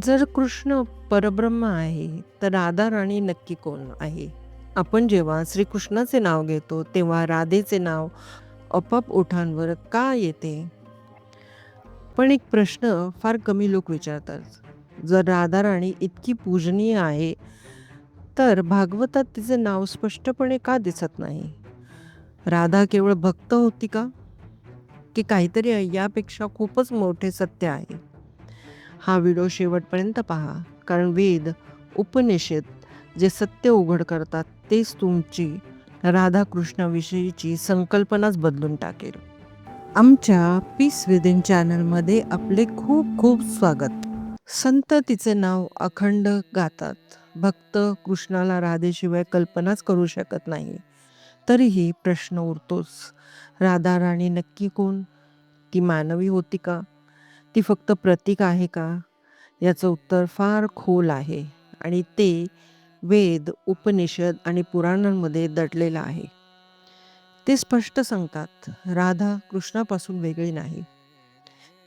जर कृष्ण परब्रह्म आहे, तर राधा राणी नक्की कोण आहे? आपण जेव्हा श्रीकृष्णाचे नाव घेतो, तेव्हा राधेचे नाव आपोआप ओठांवर का येते? पण एक प्रश्न फार कमी लोक विचारतात. जर राधा राणी इतकी पूजनीय आहे, तर भागवतात तिचे नाव स्पष्टपणे का दिसत नाही? राधा केवळ भक्त होती का? की काहीतरी यापेक्षा खूपच मोठे सत्य आहे? हा व्हिडिओ शेवटपर्यंत पहा, कारण वेद, उपनिषद जे सत्य उघड करतात तेच तुमची राधाकृष्णाविषयीची संकल्पनाच बदलून टाकेल. आमच्या पीस विदिन चॅनलमध्ये आपले खूप खूप स्वागत. संत तिचे नाव अखंड गातात. भक्त कृष्णाला राधेशिवाय कल्पनाच करू शकत नाही. तरीही प्रश्न उरतोच, राधा राणी नक्की कोण? ती मानवी होती का? ती फक्त प्रतीक आहे का? याचं उत्तर फार खोल आहे आणि ते वेद, उपनिषद आणि पुराणांमध्ये दडलेलं आहे. ते स्पष्ट सांगतात, राधा कृष्णापासून वेगळी नाही.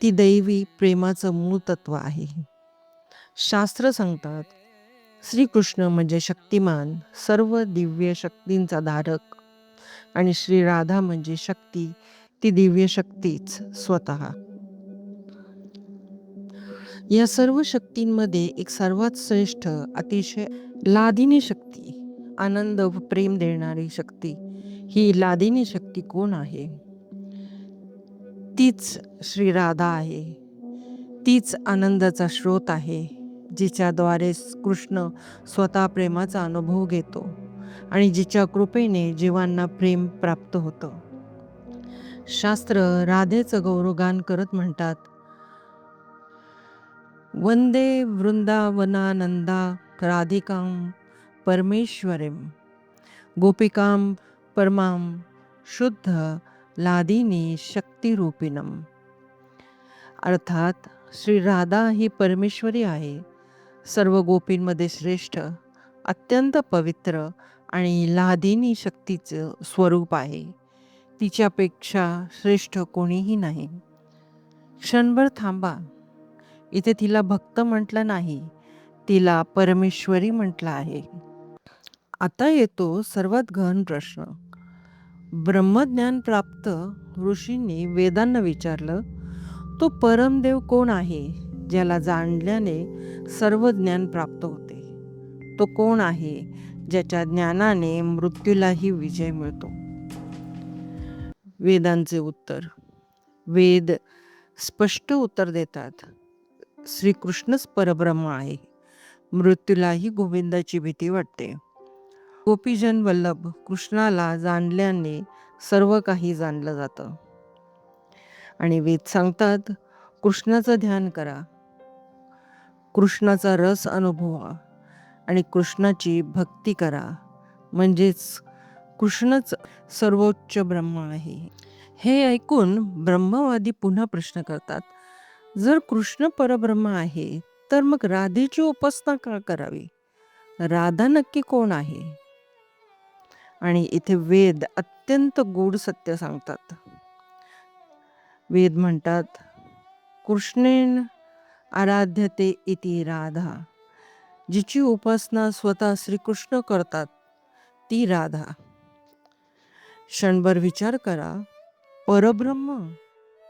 ती दैवी प्रेमाचं मूळ तत्व आहे. शास्त्र सांगतात, श्रीकृष्ण म्हणजे शक्तिमान, सर्व दिव्य शक्तींचा धारक, आणि श्री राधा म्हणजे शक्ती, ती दिव्य शक्तीच स्वतः. या सर्व शक्तींमध्ये एक सर्वात श्रेष्ठ, अतिशय लादिनी शक्ती, आनंद व प्रेम देणारी शक्ती, ही लादिनी शक्ती कोण आहे? तीच श्री राधा आहे. तीच आनंदाचा स्रोत आहे, जिच्याद्वारे कृष्ण स्वतः प्रेमाचा अनुभव घेतो आणि जिच्या कृपेने जीवांना प्रेम प्राप्त होतं. शास्त्र राधेचं गौरवगान करत म्हणतात, वंदे वृंदावनानंदा राधिकां परमेश्वरीं गोपिकां परमां शुद्ध लादिनी शक्तिरूपिणम. अर्थात श्री राधा ही परमेश्वरी आहे, सर्व गोपींमध्ये श्रेष्ठ, अत्यंत पवित्र आणि लादिनी शक्तीचं स्वरूप आहे. तिच्यापेक्षा श्रेष्ठ कोणीही नाही. क्षणभर थांबा. इथे तिला भक्त म्हटलं नाही, तिला परमेश्वरी म्हटलं आहे. आता येतो सर्वात गहन प्रश्न. ब्रह्मज्ञान प्राप्त ऋषींनी वेदांना विचारलं, तो परमदेव कोण आहे, ज्याला जाणल्याने सर्व ज्ञान प्राप्त होते? तो कोण आहे, ज्याच्या ज्ञानाने मृत्यूलाही विजय मिळतो? वेदांचे उत्तर. वेद स्पष्ट उत्तर देतात, श्रीकृष्णच परब्रह्म आहे. मृत्यूलाही गोविंदाची भीती वाटते. गोपीजन वल्लभ कृष्णाला जाणल्याने सर्व काही जाणलं जातं. आणि वेद सांगतात, कृष्णाचं ध्यान करा, कृष्णाचा रस अनुभवा आणि कृष्णाची भक्ती करा, म्हणजेच कृष्णच सर्वोच्च ब्रह्म आहे. हे ऐकून ब्रह्मवादी पुन्हा प्रश्न करतात, जर कृष्ण परब्रह्म आहे, तर मग राधेची उपासना का करावी? राधा नक्की कोण आहे? आणि इथे वेद अत्यंत गूढ सत्य सांगतात. वेद म्हणतात, कृष्णेन आराध्यते इति राधा. जिची उपासना स्वतः श्रीकृष्ण करतात, ती राधा. क्षणभर विचार करा, परब्रह्म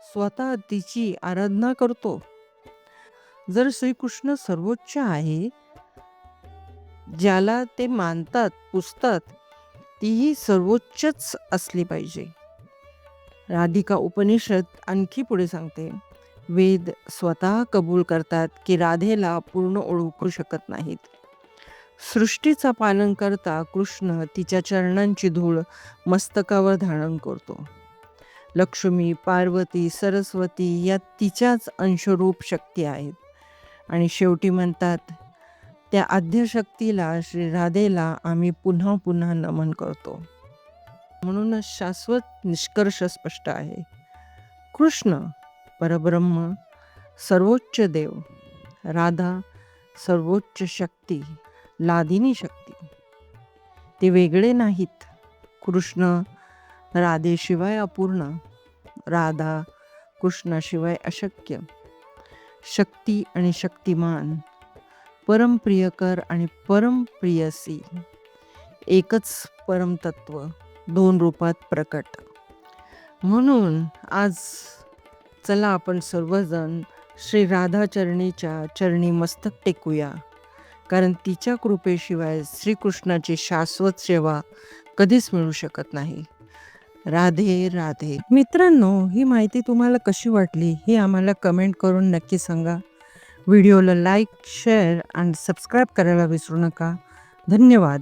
स्वतः तिची आराधना करतो. जर श्रीकृष्ण सर्वोच्च आहे, ज्याला ते मानतात, पुजतात, तीही सर्वोच्चच असली पाहिजे. राधिका उपनिषद आणखी पुढे सांगते, वेद स्वतः कबूल करतात की राधेला पूर्ण ओळखू शकत नाहीत. सृष्टीचा पालन करता कृष्ण तिच्या चरणांची धूळ मस्तकावर धारण करतो. लक्ष्मी, पार्वती, सरस्वती या तिच्याच अंशरूप शक्ती आहेत. आणि शेवटी म्हणतात, त्या आद्यशक्तीला, श्री राधेला आम्ही पुन्हा पुन्हा नमन करतो. म्हणूनच शाश्वत निष्कर्ष स्पष्ट आहे, कृष्ण परब्रह्म, सर्वोच्च देव, राधा सर्वोच्च शक्ती, लादिनी शक्ती. ते वेगळे नाहीत. कृष्ण राधेशिवाय अपूर्ण, राधा कृष्णाशिवाय अशक्य. शक्ती आणि शक्तिमान, परमप्रियकर आणि परमप्रियसी, एकच परमतत्व दोन रूपात प्रकट. म्हणून आज चला आपण सर्वजण श्री राधाचरणीच्या चरणी मस्तक टेकूया, कारण तिच्या कृपेशिवाय श्रीकृष्णाची शाश्वत सेवा कधीच मिळू शकत नाही. राधे राधे. मित्रांनो, ही माहिती तुम्हाला कशी वाटली हे आम्हाला कमेंट करून नक्की सांगा. व्हिडिओला लाईक, शेअर आणि सबस्क्राईब करायला विसरू नका. धन्यवाद.